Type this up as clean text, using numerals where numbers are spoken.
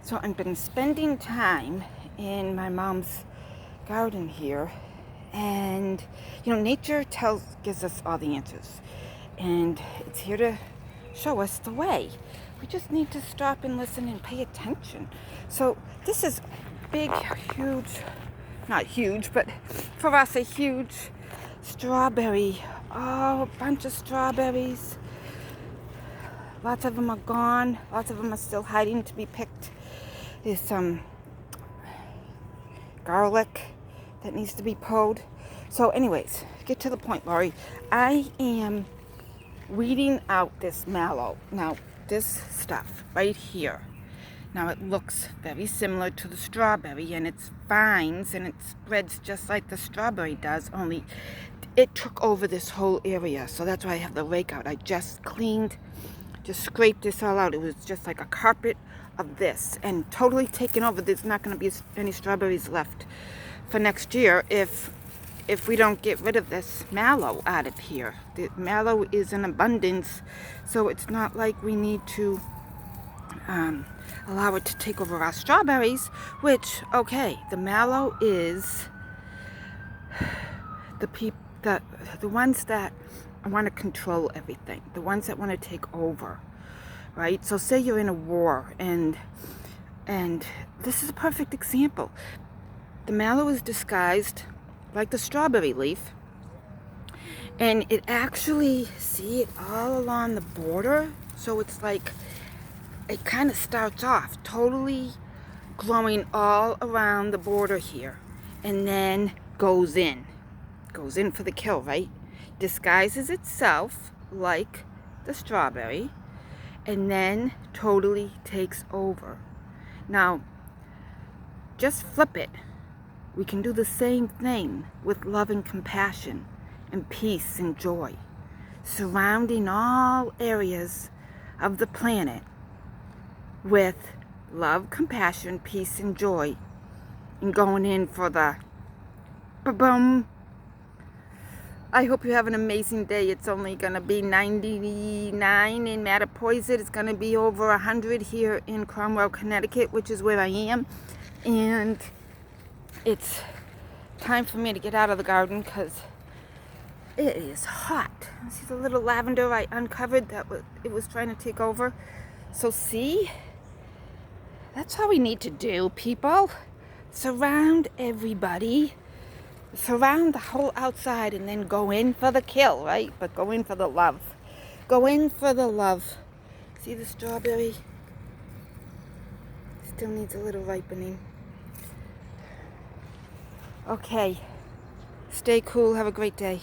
So I've been spending time in my mom's garden here, and nature gives us all the answers, and it's here to show us the way. We just need to stop and listen and pay attention. So this is big, huge, not huge, but for us a huge strawberry. Oh, a bunch of strawberries. Lots of them are gone. Lots of them are still hiding to be picked. There's some garlic that needs to be pulled. So anyways, get to the point, Laurie. I am weeding out this mallow. Now, this stuff right here. Now, it looks very similar to the strawberry, and it's vines, and it spreads just like the strawberry does, only it took over this whole area. So that's why I have the rake out. I just scraped this all out. It was just like a carpet of this and totally taken over. There's not going to be any strawberries left for next year if we don't get rid of this mallow out of here. The mallow is in abundance, so it's not like we need to allow it to take over our strawberries, which, okay, the mallow is the ones that want to control everything, the ones that want to take over, right? So say you're in a war, and this is a perfect example. The mallow is disguised like the strawberry leaf, and it actually, see it all along the border, so it's like it kind of starts off totally glowing all around the border here, and then goes in for the kill, right? Disguises itself like the strawberry, and then totally takes over. Now, just flip it. We can do the same thing with love and compassion and peace and joy, surrounding all areas of the planet with love, compassion, peace, and joy, and going in for the ba-boom. I hope you have an amazing day. It's only going to be 99 in Mattapoisett. It's going to be over 100 here in Cromwell, Connecticut, which is where I am. And it's time for me to get out of the garden because it is hot. See the little lavender I uncovered that it was trying to take over? So see, that's how we need to do, people. Surround everybody. Surround the whole outside and then go in for the kill, right? But go in for the love. Go in for the love. See the strawberry? Still needs a little ripening. Okay. Stay cool. Have a great day.